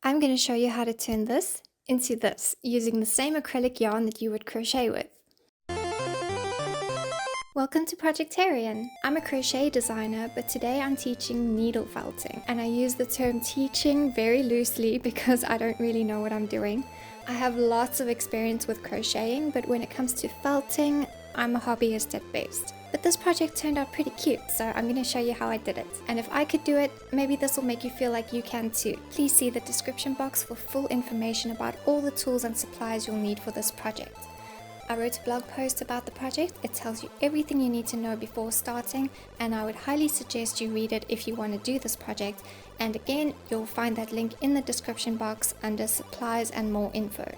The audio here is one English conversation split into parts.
I'm going to show you how to turn this into this using the same acrylic yarn that you would crochet with. Welcome to Projectarian. I'm a crochet designer, but today I'm teaching needle felting, and I use the term teaching very loosely because I don't really know what I'm doing. I have lots of experience with crocheting, but when it comes to felting, I'm a hobbyist at best. But this project turned out pretty cute, so I'm going to show you how I did it. And if I could do it, maybe this will make you feel like you can too. Please see the description box for full information about all the tools and supplies you'll need for this project. I wrote a blog post about the project. It tells you everything you need to know before starting, and I would highly suggest you read it if you want to do this project. And again, you'll find that link in the description box under supplies and more info.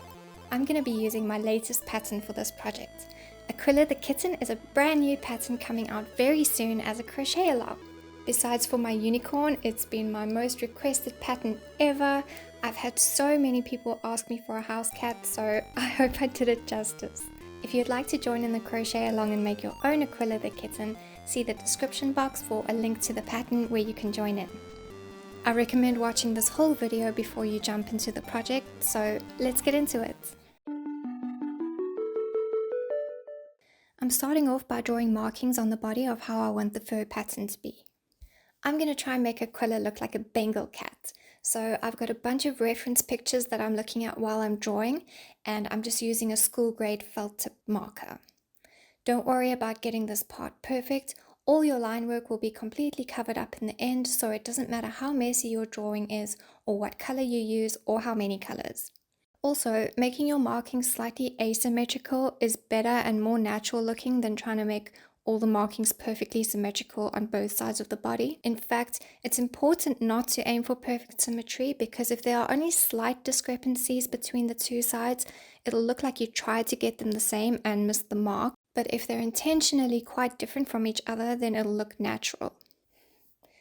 I'm going to be using my latest pattern for this project. Aquila the kitten is a brand new pattern coming out very soon as a crochet along. Besides for my unicorn, it's been my most requested pattern ever. I've had so many people ask me for a house cat, so I hope I did it justice. If you'd like to join in the crochet along and make your own Aquila the kitten, see the description box for a link to the pattern where you can join in. I recommend watching this whole video before you jump into the project, so let's get into it. I'm starting off by drawing markings on the body of how I want the fur pattern to be. I'm going to try and make Aquila look like a Bengal cat. So I've got a bunch of reference pictures that I'm looking at while I'm drawing, and I'm just using a school grade felt tip marker. Don't worry about getting this part perfect. All your line work will be completely covered up in the end, so it doesn't matter how messy your drawing is or what color you use or how many colors. Also, making your markings slightly asymmetrical is better and more natural looking than trying to make all the markings perfectly symmetrical on both sides of the body. In fact, it's important not to aim for perfect symmetry because if there are only slight discrepancies between the two sides, it'll look like you tried to get them the same and missed the mark. But if they're intentionally quite different from each other, then it'll look natural.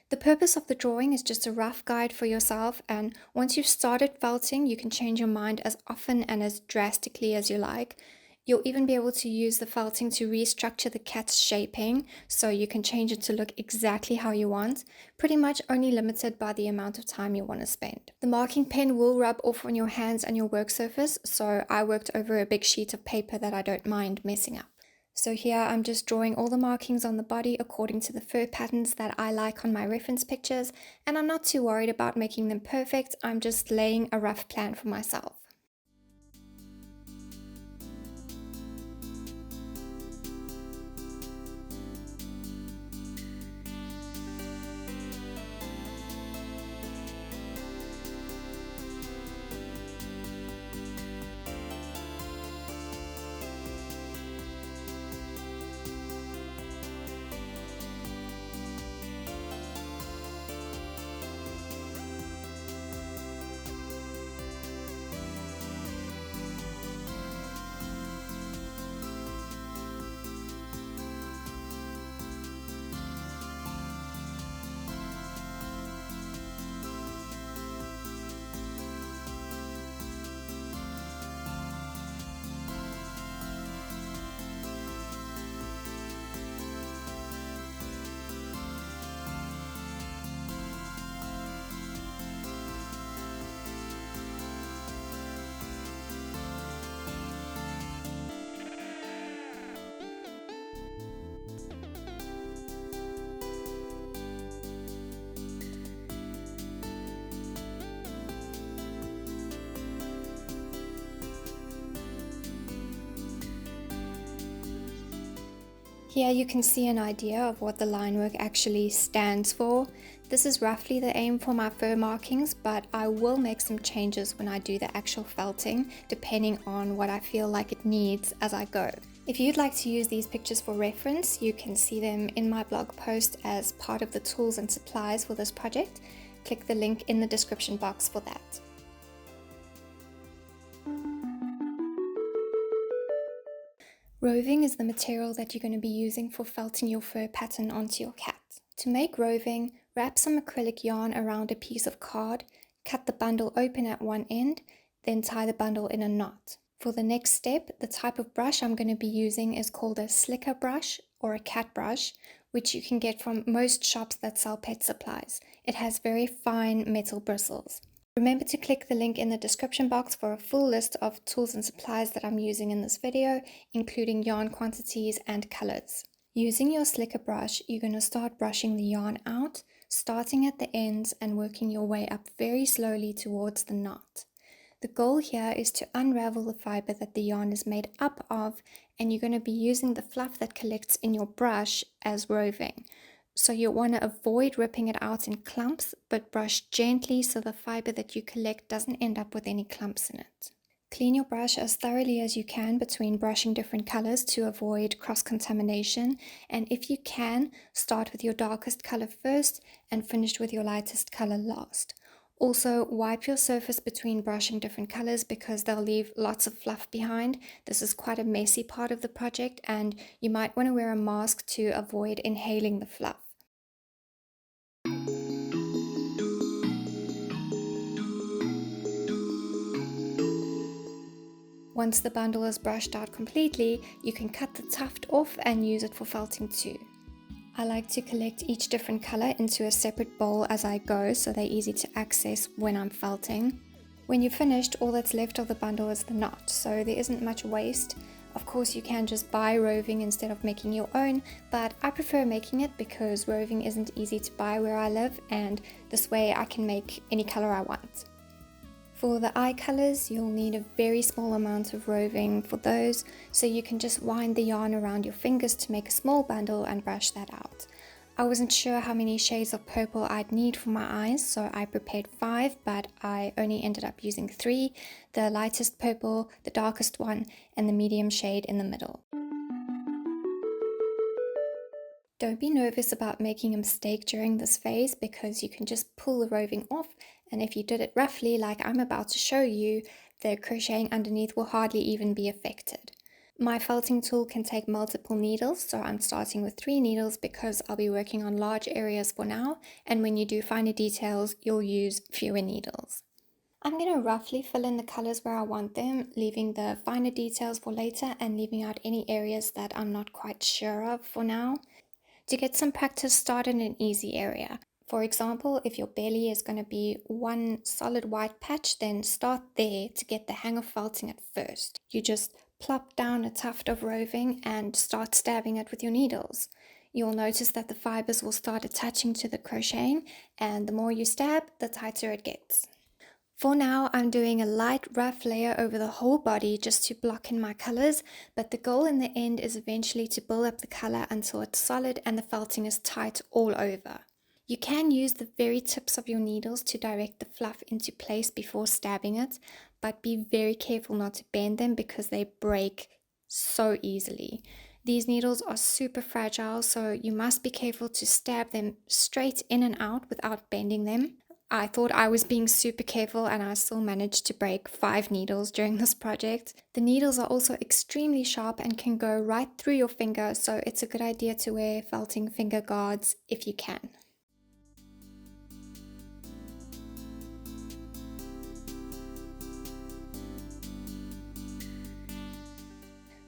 The purpose of the drawing is just a rough guide for yourself, and once you've started felting, you can change your mind as often and as drastically as you like. You'll even be able to use the felting to restructure the cat's shaping, so you can change it to look exactly how you want, pretty much only limited by the amount of time you want to spend. The marking pen will rub off on your hands and your work surface, so I worked over a big sheet of paper that I don't mind messing up. So here I'm just drawing all the markings on the body according to the fur patterns that I like on my reference pictures, and I'm not too worried about making them perfect. I'm just laying a rough plan for myself. Here you can see an idea of what the line work actually stands for. This is roughly the aim for my fur markings, but I will make some changes when I do the actual felting, depending on what I feel like it needs as I go. If you'd like to use these pictures for reference, you can see them in my blog post as part of the tools and supplies for this project. Click the link in the description box for that. Roving is the material that you're going to be using for felting your fur pattern onto your cat. To make roving, wrap some acrylic yarn around a piece of card, cut the bundle open at one end, then tie the bundle in a knot. For the next step, the type of brush I'm going to be using is called a slicker brush or a cat brush, which you can get from most shops that sell pet supplies. It has very fine metal bristles. Remember to click the link in the description box for a full list of tools and supplies that I'm using in this video, including yarn quantities and colors. Using your slicker brush, you're going to start brushing the yarn out, starting at the ends and working your way up very slowly towards the knot. The goal here is to unravel the fiber that the yarn is made up of, and you're going to be using the fluff that collects in your brush as roving. So you'll want to avoid ripping it out in clumps, but brush gently so the fiber that you collect doesn't end up with any clumps in it. Clean your brush as thoroughly as you can between brushing different colors to avoid cross-contamination, and if you can, start with your darkest color first and finish with your lightest color last. Also, wipe your surface between brushing different colors because they'll leave lots of fluff behind. This is quite a messy part of the project, and you might want to wear a mask to avoid inhaling the fluff. Once the bundle is brushed out completely, you can cut the tuft off and use it for felting too. I like to collect each different color into a separate bowl as I go so they're easy to access when I'm felting. When you're finished, all that's left of the bundle is the knot, so there isn't much waste. Of course, you can just buy roving instead of making your own, but I prefer making it because roving isn't easy to buy where I live, and this way I can make any color I want. For the eye colors, you'll need a very small amount of roving for those, so you can just wind the yarn around your fingers to make a small bundle and brush that out. I wasn't sure how many shades of purple I'd need for my eyes, so I prepared 5, but I only ended up using 3, the lightest purple, the darkest one, and the medium shade in the middle. Don't be nervous about making a mistake during this phase because you can just pull the roving off, and if you did it roughly like I'm about to show you, the crocheting underneath will hardly even be affected. My felting tool can take multiple needles, so I'm starting with 3 needles because I'll be working on large areas for now, and when you do finer details, you'll use fewer needles. I'm going to roughly fill in the colors where I want them, leaving the finer details for later and leaving out any areas that I'm not quite sure of for now. To get some practice, start in an easy area. For example, if your belly is going to be one solid white patch, then start there to get the hang of felting at first. You just plop down a tuft of roving and start stabbing it with your needles. You'll notice that the fibers will start attaching to the crocheting, and the more you stab, the tighter it gets. For now, I'm doing a light rough layer over the whole body just to block in my colors, but the goal in the end is eventually to build up the color until it's solid and the felting is tight all over. You can use the very tips of your needles to direct the fluff into place before stabbing it, but be very careful not to bend them because they break so easily. These needles are super fragile, so you must be careful to stab them straight in and out without bending them. I thought I was being super careful and I still managed to break 5 needles during this project. The needles are also extremely sharp and can go right through your finger, so it's a good idea to wear felting finger guards if you can.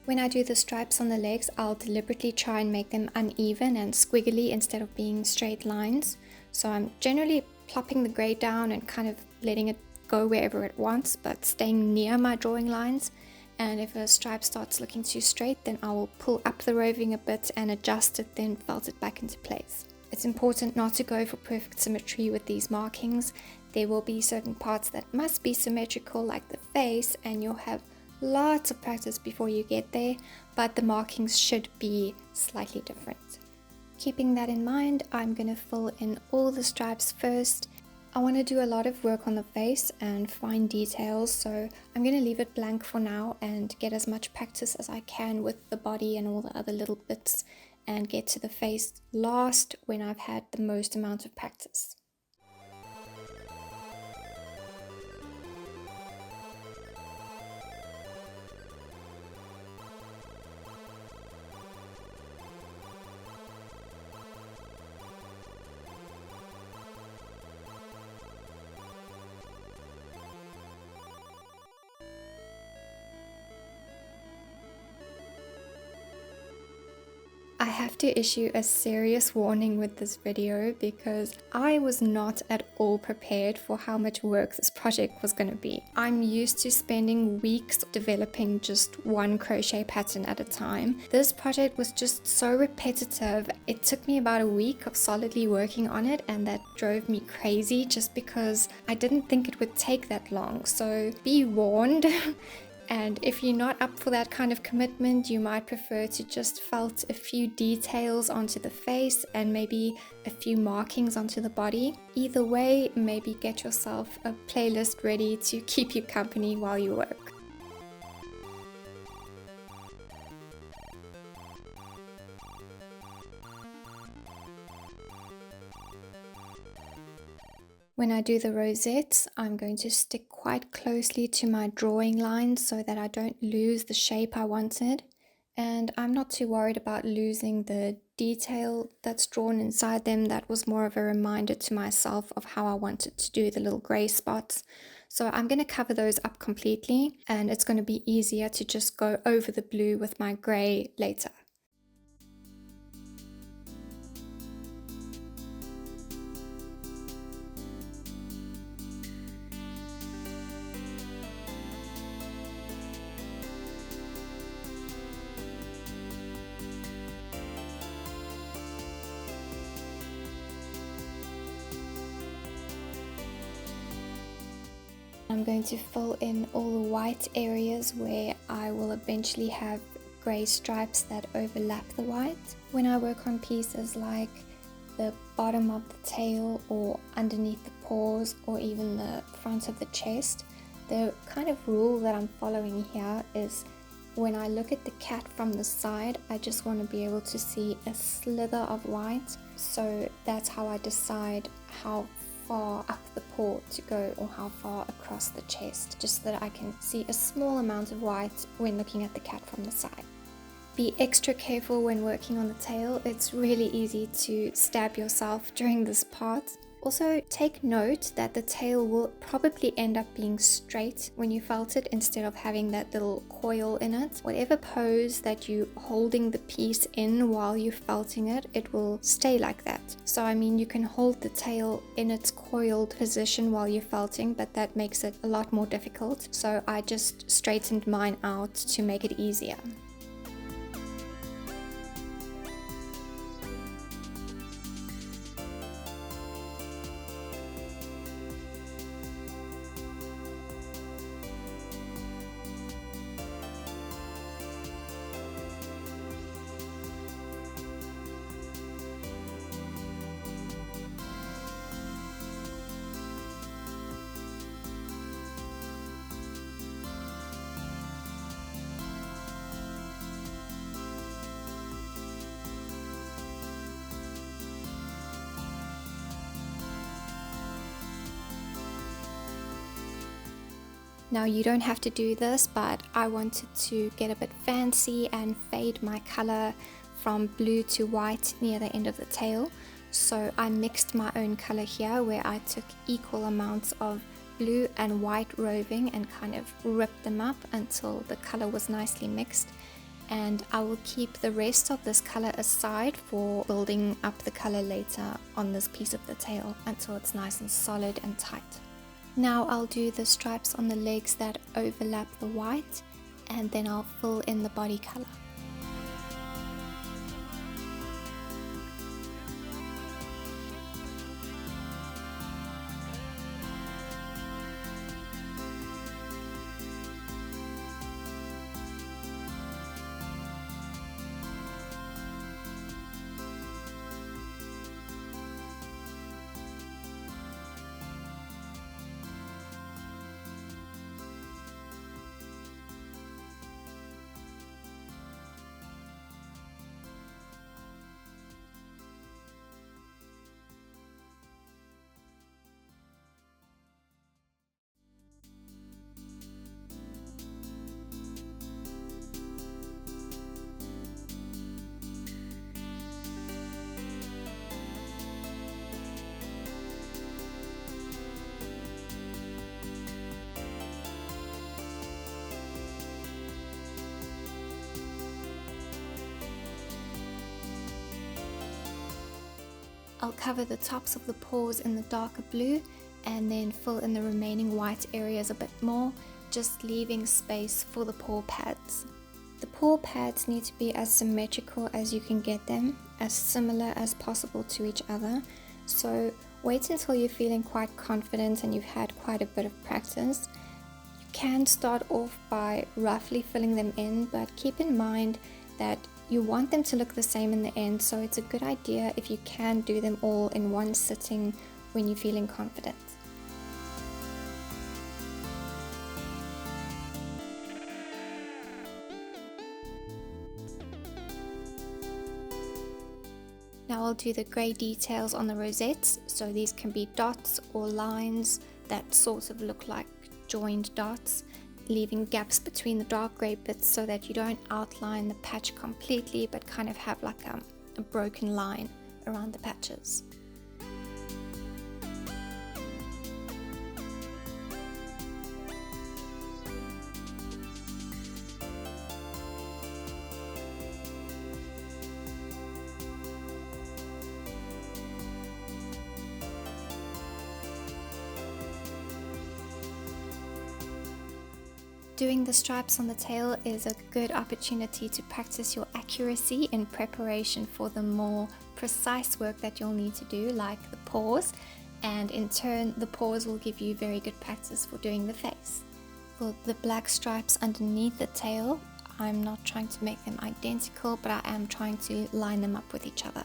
When I do the stripes on the legs, I'll deliberately try and make them uneven and squiggly instead of being straight lines. So I'm generally plopping the grey down and kind of letting it go wherever it wants, but staying near my drawing lines. And if a stripe starts looking too straight, then I will pull up the roving a bit and adjust it, then felt it back into place. It's important not to go for perfect symmetry with these markings. There will be certain parts that must be symmetrical, like the face, and you'll have lots of practice before you get there, but the markings should be slightly different. Keeping that in mind, I'm going to fill in all the stripes first. I want to do a lot of work on the face and fine details, so I'm going to leave it blank for now and get as much practice as I can with the body and all the other little bits, and get to the face last when I've had the most amount of practice. I have to issue a serious warning with this video because I was not at all prepared for how much work this project was going to be. I'm used to spending weeks developing just one crochet pattern at a time. This project was just so repetitive. It took me about a week of solidly working on it, and that drove me crazy just because I didn't think it would take that long. So be warned. And if you're not up for that kind of commitment, you might prefer to just felt a few details onto the face and maybe a few markings onto the body. Either way, maybe get yourself a playlist ready to keep you company while you work. When I do the rosettes, I'm going to stick quite closely to my drawing lines so that I don't lose the shape I wanted. And I'm not too worried about losing the detail that's drawn inside them. That was more of a reminder to myself of how I wanted to do the little gray spots. So I'm going to cover those up completely, and it's going to be easier to just go over the blue with my gray later. I'm going to fill in all the white areas where I will eventually have grey stripes that overlap the white. When I work on pieces like the bottom of the tail or underneath the paws or even the front of the chest, the kind of rule that I'm following here is when I look at the cat from the side, I just want to be able to see a slither of white. So that's how I decide how far up the paw to go or how far across the chest, just so that I can see a small amount of white when looking at the cat from the side. Be extra careful when working on the tail. It's really easy to stab yourself during this part. Also, take note that the tail will probably end up being straight when you felt it instead of having that little coil in it. Whatever pose that you're holding the piece in while you're felting it, it will stay like that. So I mean, you can hold the tail in its coiled position while you're felting, but that makes it a lot more difficult. So I just straightened mine out to make it easier. Now you don't have to do this, but I wanted to get a bit fancy and fade my color from blue to white near the end of the tail. So I mixed my own color here, where I took equal amounts of blue and white roving and kind of ripped them up until the color was nicely mixed. And I will keep the rest of this color aside for building up the color later on this piece of the tail until it's nice and solid and tight. Now I'll do the stripes on the legs that overlap the white, and then I'll fill in the body color. I'll cover the tops of the paws in the darker blue and then fill in the remaining white areas a bit more, just leaving space for the paw pads. The paw pads need to be as symmetrical as you can get them, as similar as possible to each other. So wait until you're feeling quite confident and you've had quite a bit of practice. You can start off by roughly filling them in, but keep in mind that you want them to look the same in the end, so it's a good idea if you can do them all in one sitting when you're feeling confident. Now I'll do the grey details on the rosettes, so these can be dots or lines that sort of look like joined dots, leaving gaps between the dark grey bits so that you don't outline the patch completely but kind of have like a broken line around the patches. Doing the stripes on the tail is a good opportunity to practice your accuracy in preparation for the more precise work that you'll need to do, like the paws, and in turn the paws will give you very good practice for doing the face. For the black stripes underneath the tail, I'm not trying to make them identical, but I am trying to line them up with each other.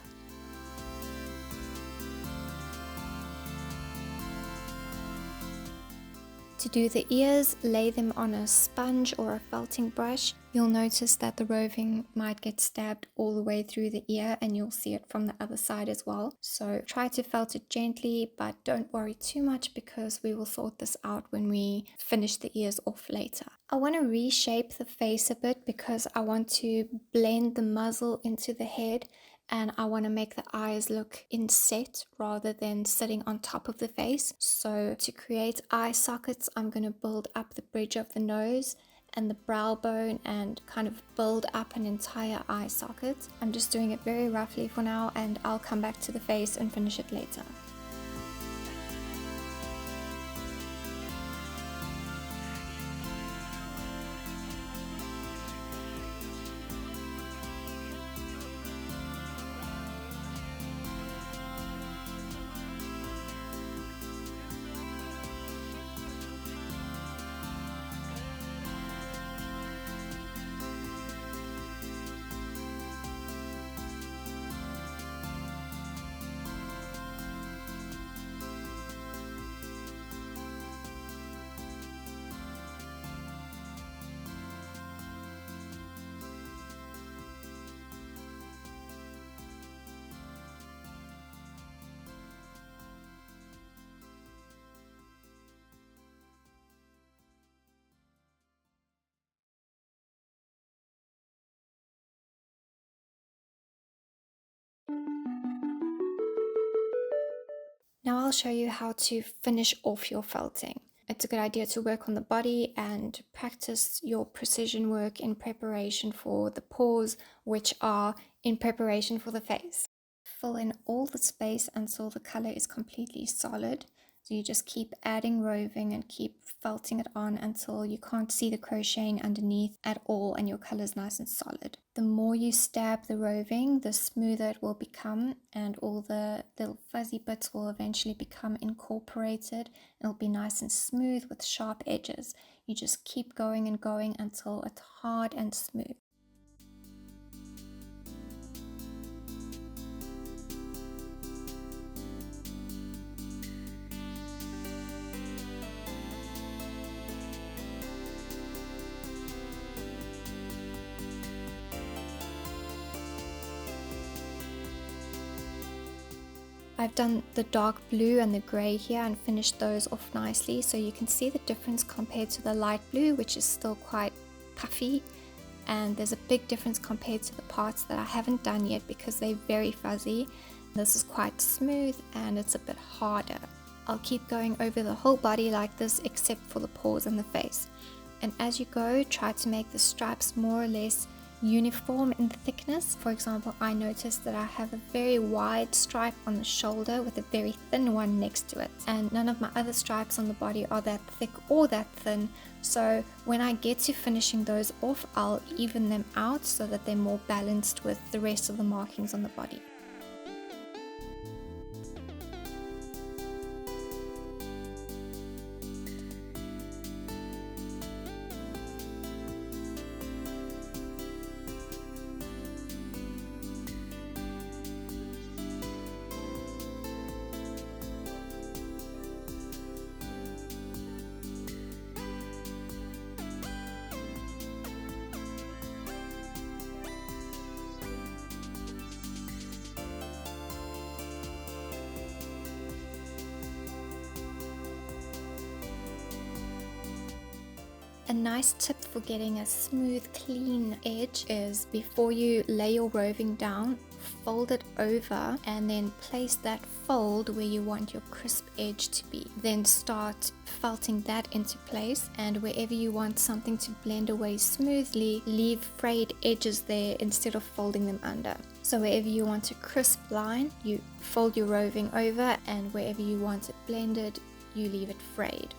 To do the ears, lay them on a sponge or a felting brush. You'll notice that the roving might get stabbed all the way through the ear, and you'll see it from the other side as well. So try to felt it gently, but don't worry too much because we will sort this out when we finish the ears off later. I want to reshape the face a bit because I want to blend the muzzle into the head, and I want to make the eyes look inset rather than sitting on top of the face. So to create eye sockets, I'm going to build up the bridge of the nose and the brow bone and kind of build up an entire eye socket. I'm just doing it very roughly for now, and I'll come back to the face and finish it later. Now I'll show you how to finish off your felting. It's a good idea to work on the body and practice your precision work in preparation for the paws, which are in preparation for the face. Fill in all the space until the color is completely solid. So you just keep adding roving and keep felting it on until you can't see the crocheting underneath at all and your color is nice and solid. The more you stab the roving, the smoother it will become, and all the little fuzzy bits will eventually become incorporated. It'll be nice and smooth with sharp edges. You just keep going and going until it's hard and smooth. I've done the dark blue and the grey here and finished those off nicely, so you can see the difference compared to the light blue, which is still quite puffy, and there's a big difference compared to the parts that I haven't done yet because they're very fuzzy. This is quite smooth and it's a bit harder. I'll keep going over the whole body like this except for the paws and the face. And as you go, try to make the stripes more or less uniform in thickness. For example, I noticed that I have a very wide stripe on the shoulder with a very thin one next to it, and none of my other stripes on the body are that thick or that thin. So when I get to finishing those off, I'll even them out so that they're more balanced with the rest of the markings on the body. A nice tip for getting a smooth, clean edge is before you lay your roving down, fold it over and then place that fold where you want your crisp edge to be. Then start felting that into place, and wherever you want something to blend away smoothly, leave frayed edges there instead of folding them under. So wherever you want a crisp line, you fold your roving over, and wherever you want it blended, you leave it frayed.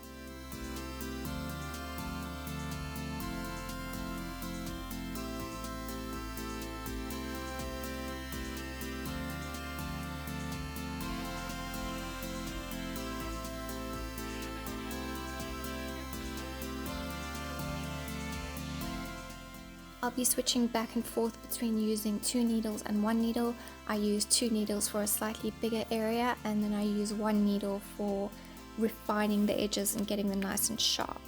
I'll be switching back and forth between using 2 needles and 1 needle. I use 2 needles for a slightly bigger area, and then I use 1 needle for refining the edges and getting them nice and sharp.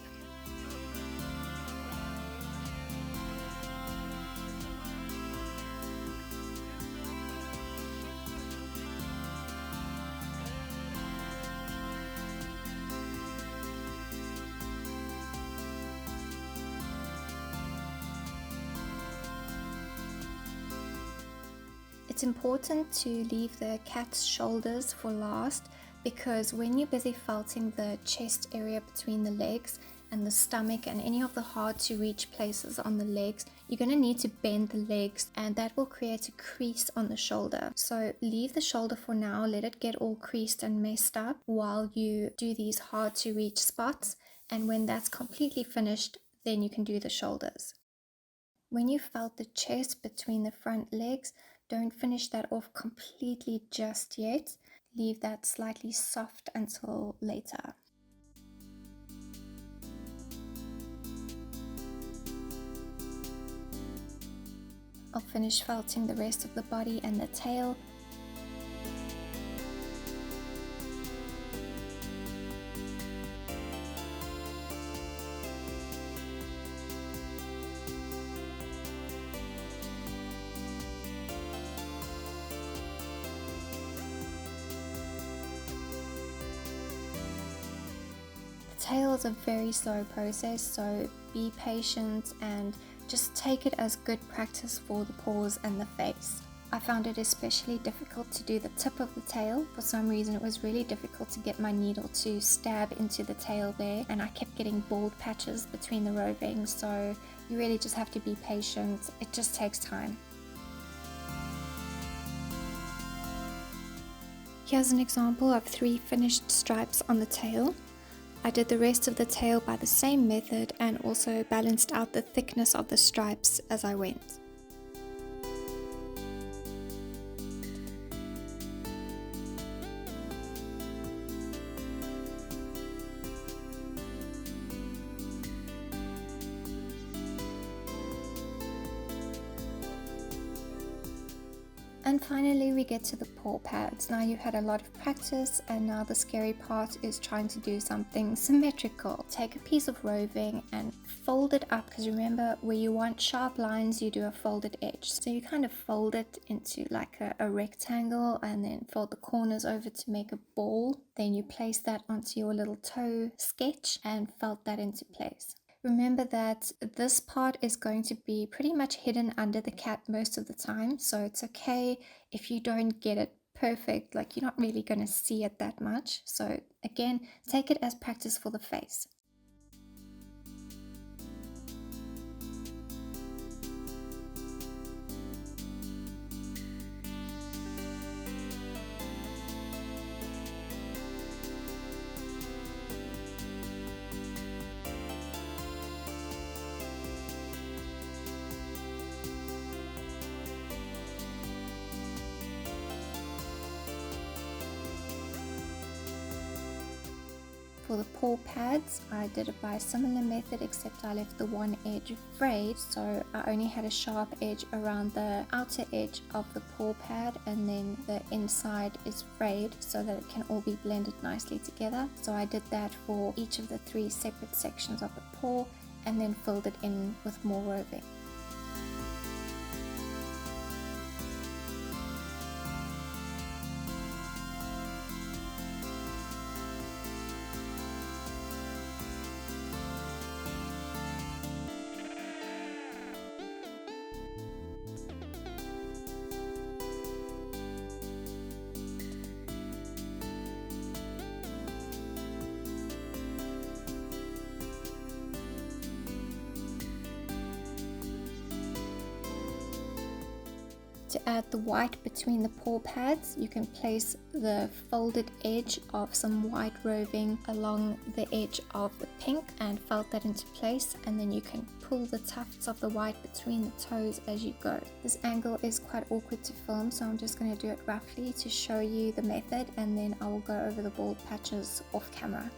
It's important to leave the cat's shoulders for last, because when you're busy felting the chest area between the legs and the stomach and any of the hard to reach places on the legs, you're going to need to bend the legs, and that will create a crease on the shoulder. So leave the shoulder for now, let it get all creased and messed up while you do these hard to reach spots, and when that's completely finished, then you can do the shoulders. When you felt the chest between the front legs, don't finish that off completely just yet. Leave that slightly soft until later. I'll finish felting the rest of the body and the tail. Tail is a very slow process, so be patient and just take it as good practice for the paws and the face. I found it especially difficult to do the tip of the tail. For some reason it was really difficult to get my needle to stab into the tail there, and I kept getting bald patches between the roving, so you really just have to be patient. It just takes time. Here's an example of 3 finished stripes on the tail. I did the rest of the tail by the same method and also balanced out the thickness of the stripes as I went. And finally we get to the paw pads. Now you've had a lot of practice, and now the scary part is trying to do something symmetrical. Take a piece of roving and fold it up, because remember, where you want sharp lines you do a folded edge. So you kind of fold it into like a rectangle and then fold the corners over to make a ball. Then you place that onto your little toe sketch and felt that into place. Remember that this part is going to be pretty much hidden under the cat most of the time, so it's okay if you don't get it perfect, like you're not really going to see it that much. So again, take it as practice for the face. For the paw pads, I did it by a similar method, except I left the one edge frayed, so I only had a sharp edge around the outer edge of the paw pad, and then the inside is frayed so that it can all be blended nicely together. So I did that for each of the 3 separate sections of the paw, and then filled it in with more roving. To add the white between the paw pads, you can place the folded edge of some white roving along the edge of the pink and felt that into place, and then you can pull the tufts of the white between the toes as you go. This angle is quite awkward to film, so I'm just going to do it roughly to show you the method, and then I will go over the bald patches off camera.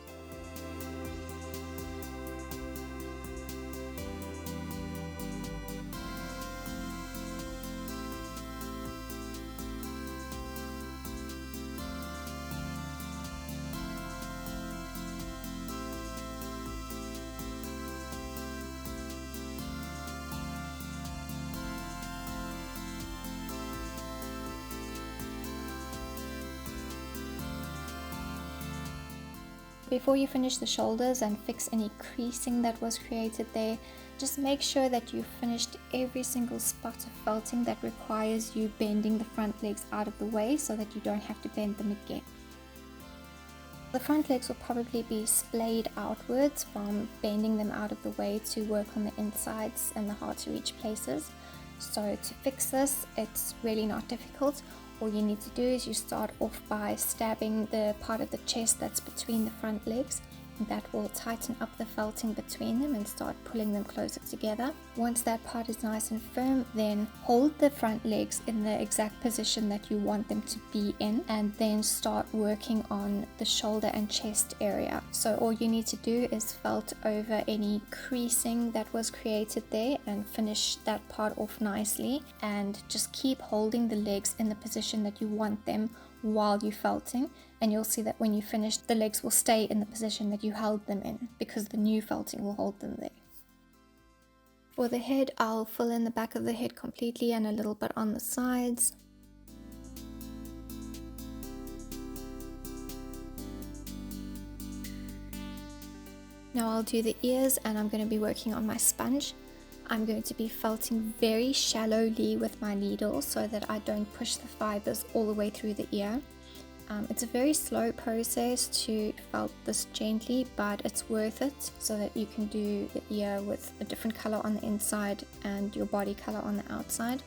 Before you finish the shoulders and fix any creasing that was created there, just make sure that you've finished every single spot of felting that requires you bending the front legs out of the way so that you don't have to bend them again. The front legs will probably be splayed outwards from bending them out of the way to work on the insides and the hard to reach places. So to fix this, it's really not difficult. All you need to do is you start off by stabbing the part of the chest that's between the front legs. That will tighten up the felting between them and start pulling them closer together. Once that part is nice and firm, then hold the front legs in the exact position that you want them to be in, and then start working on the shoulder and chest area. So all you need to do is felt over any creasing that was created there and finish that part off nicely, and just keep holding the legs in the position that you want them while you're felting, and you'll see that when you finish, the legs will stay in the position that you held them in because the new felting will hold them there. For the head, I'll fill in the back of the head completely and a little bit on the sides. Now I'll do the ears, and I'm going to be working on my sponge. I'm going to be felting very shallowly with my needle so that I don't push the fibers all the way through the ear. It's a very slow process to felt this gently, but it's worth it so that you can do the ear with a different color on the inside and your body color on the outside.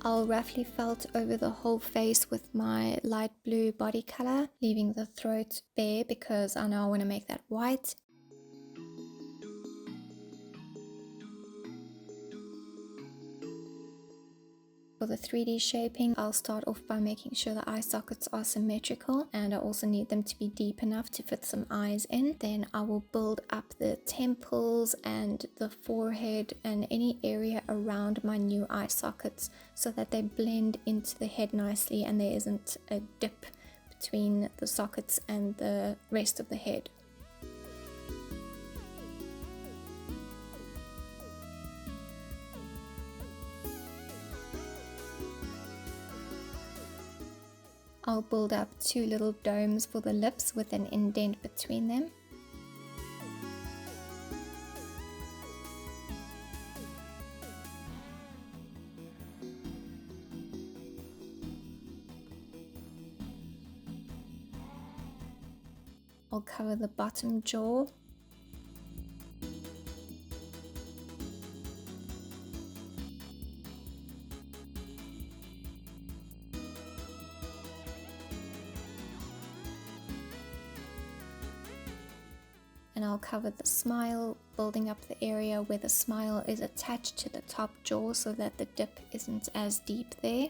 I'll roughly felt over the whole face with my light blue body color, leaving the throat bare because I know I want to make that white. For the 3D shaping, I'll start off by making sure the eye sockets are symmetrical, and I also need them to be deep enough to fit some eyes in. Then I will build up the temples and the forehead and any area around my new eye sockets so that they blend into the head nicely and there isn't a dip between the sockets and the rest of the head. I'll build up 2 little domes for the lips with an indent between them. I'll cover the bottom jaw. And I'll cover the smile, building up the area where the smile is attached to the top jaw so that the dip isn't as deep there.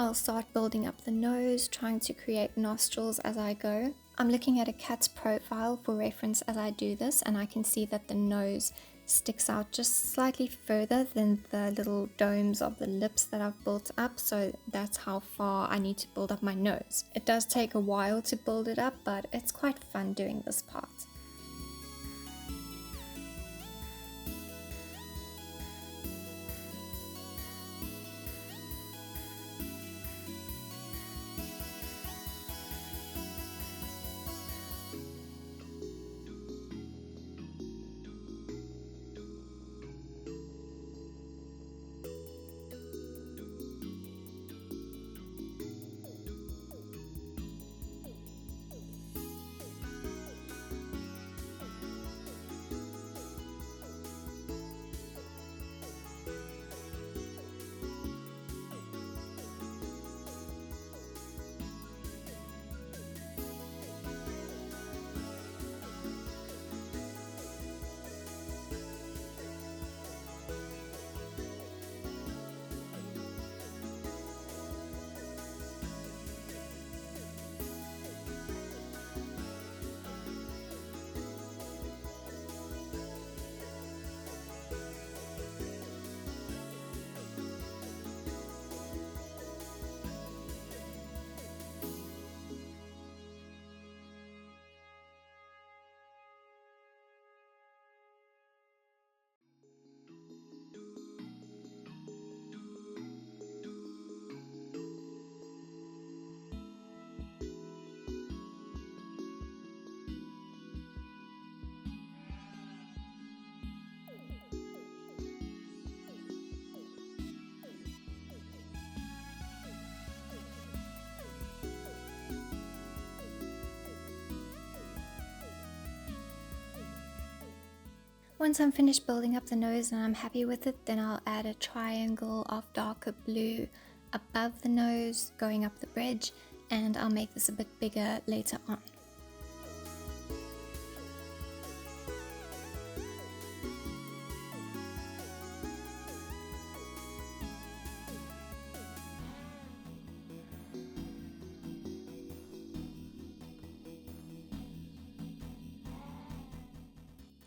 I'll start building up the nose, trying to create nostrils as I go. I'm looking at a cat's profile for reference as I do this, and I can see that the nose sticks out just slightly further than the little domes of the lips that I've built up, so that's how far I need to build up my nose. It does take a while to build it up, but it's quite fun doing this part. Once I'm finished building up the nose and I'm happy with it, then I'll add a triangle of darker blue above the nose, going up the bridge, and I'll make this a bit bigger later on.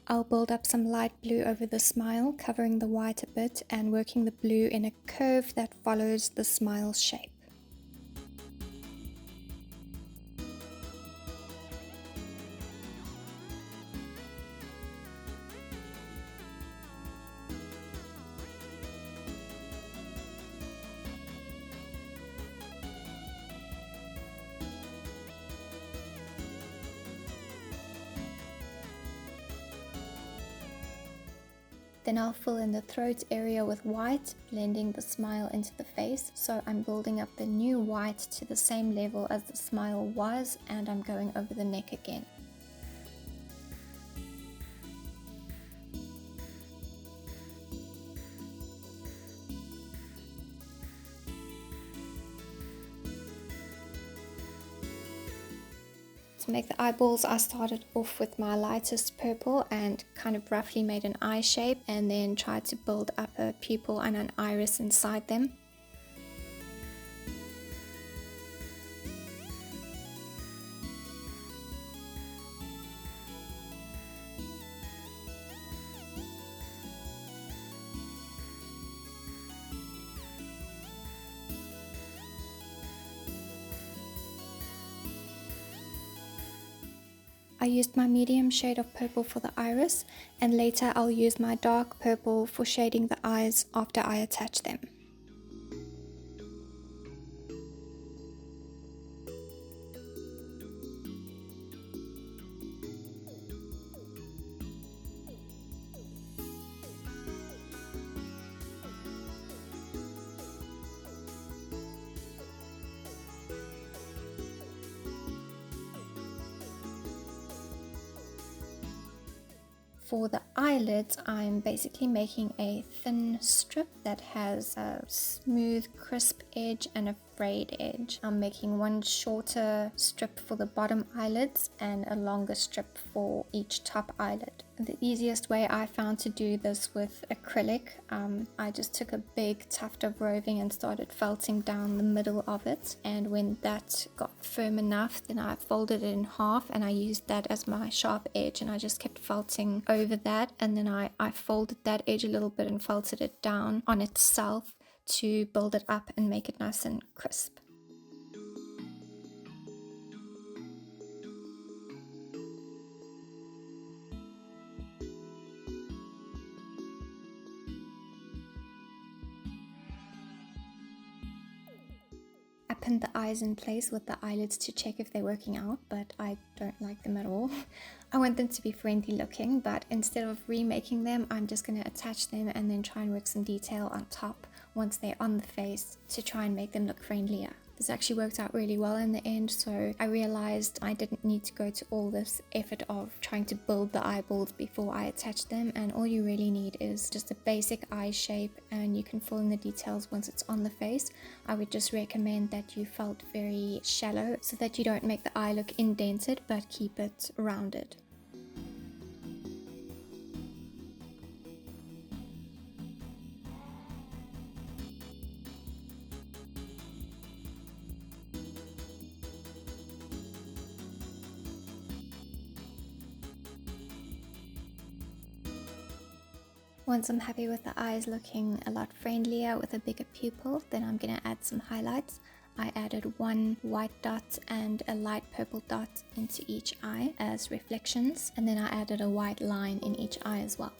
I'll build up some light blue over the smile, covering the white a bit and working the blue in a curve that follows the smile shape. Then I'll fill in the throat area with white, blending the smile into the face. So I'm building up the new white to the same level as the smile was, and I'm going over the neck again. To make the eyeballs, I started off with my lightest purple and kind of roughly made an eye shape, and then tried to build up a pupil and an iris inside them. I used my medium shade of purple for the iris, and later I'll use my dark purple for shading the eyes after I attach them. For the eyelids, I'm basically making a thin strip that has a smooth, crisp edge and a frayed edge. I'm making one shorter strip for the bottom eyelids and a longer strip for each top eyelid. The easiest way I found to do this with acrylic, I just took a big tuft of roving and started felting down the middle of it, and when that got firm enough, then I folded it in half and I used that as my sharp edge, and I just kept felting over that, and then I folded that edge a little bit and felted it down on itself to build it up and make it nice and crisp. I pinned the eyes in place with the eyelids to check if they're working out, but I don't like them at all. I want them to be friendly looking, but instead of remaking them, I'm just going to attach them and then try and work some detail on top once they're on the face to try and make them look friendlier. This actually worked out really well in the end, so I realized I didn't need to go to all this effort of trying to build the eyeballs before I attach them, and all you really need is just a basic eye shape, and you can fill in the details once it's on the face. I would just recommend that you felt very shallow so that you don't make the eye look indented but keep it rounded. Once I'm happy with the eyes looking a lot friendlier with a bigger pupil, then I'm going to add some highlights. I added one white dot and a light purple dot into each eye as reflections, and then I added a white line in each eye as well.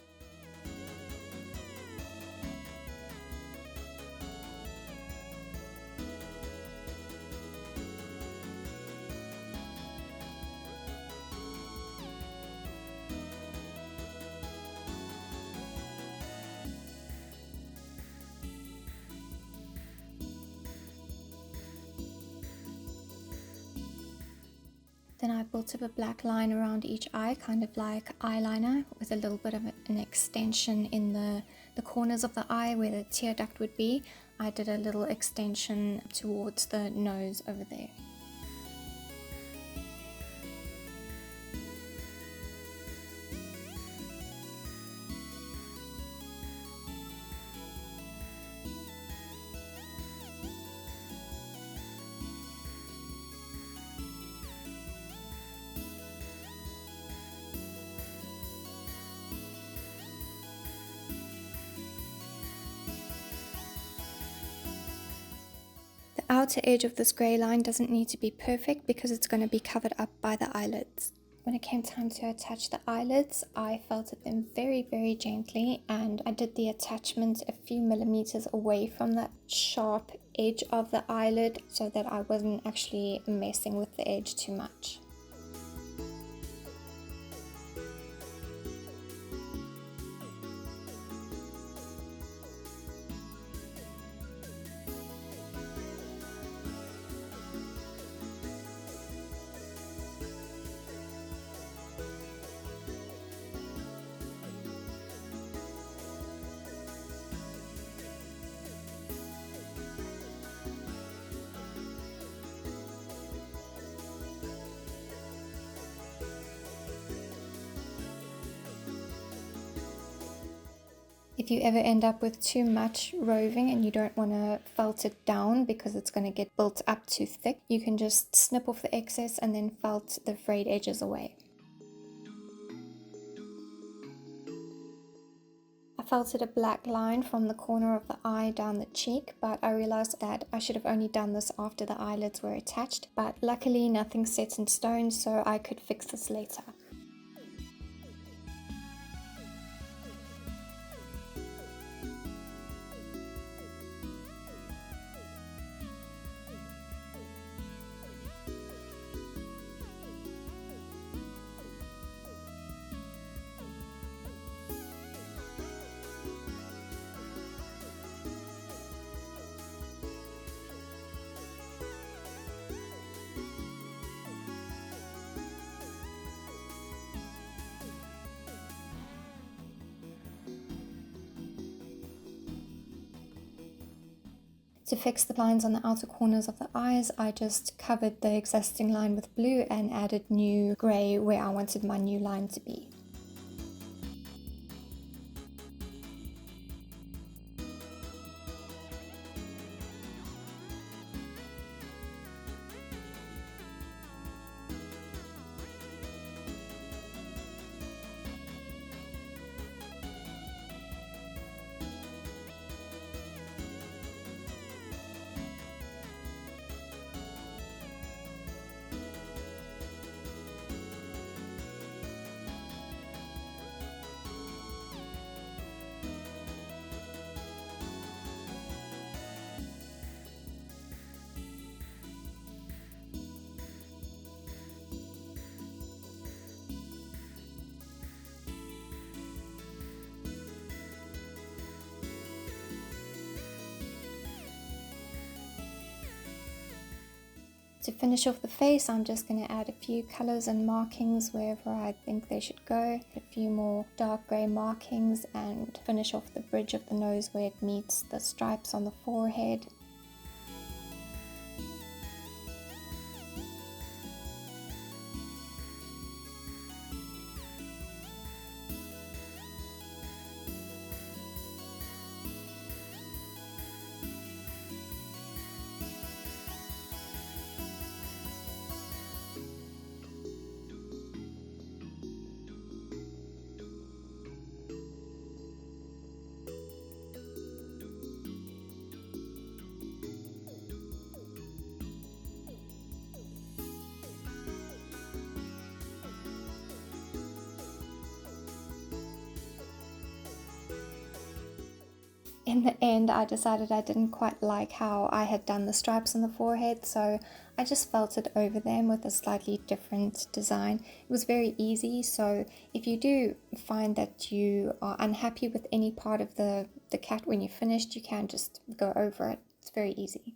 Then I built up a black line around each eye, kind of like eyeliner, with a little bit of an extension in the corners of the eye where the tear duct would be. I did a little extension towards the nose over there. The outer edge of this grey line doesn't need to be perfect because it's going to be covered up by the eyelids. When it came time to attach the eyelids, I felted them very, very gently, and I did the attachment a few millimeters away from the sharp edge of the eyelid so that I wasn't actually messing with the edge too much. If you ever end up with too much roving and you don't want to felt it down because it's going to get built up too thick, you can just snip off the excess and then felt the frayed edges away. I felted a black line from the corner of the eye down the cheek, but I realized that I should have only done this after the eyelids were attached, but luckily nothing's set in stone, so I could fix this later. To fix the lines on the outer corners of the eyes, I just covered the existing line with blue and added new grey where I wanted my new line to be. To finish off the face, I'm just going to add a few colors and markings wherever I think they should go. A few more dark grey markings and finish off the bridge of the nose where it meets the stripes on the forehead. In the end, I decided I didn't quite like how I had done the stripes on the forehead, so I just felted over them with a slightly different design. It was very easy, so if you do find that you are unhappy with any part of the cat when you're finished, you can just go over it. It's very easy.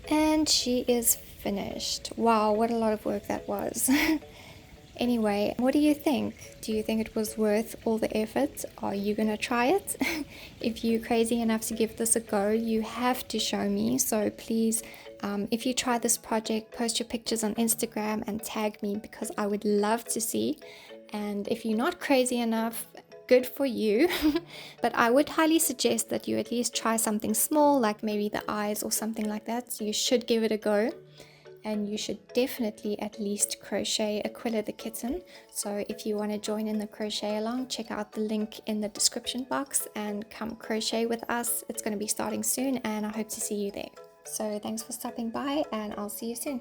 And she is finished. Wow, what a lot of work that was. Anyway, what do you think? Do you think it was worth all the effort? Are you gonna try it? If you're crazy enough to give this a go, you have to show me. So please, if you try this project, post your pictures on Instagram and tag me because I would love to see. And if you're not crazy enough, good for you. But I would highly suggest that you at least try something small, like maybe the eyes or something like that. So you should give it a go. And you should definitely at least crochet Aquila the kitten. So if you want to join in the crochet along, check out the link in the description box and come crochet with us. It's going to be starting soon and I hope to see you there. So thanks for stopping by and I'll see you soon.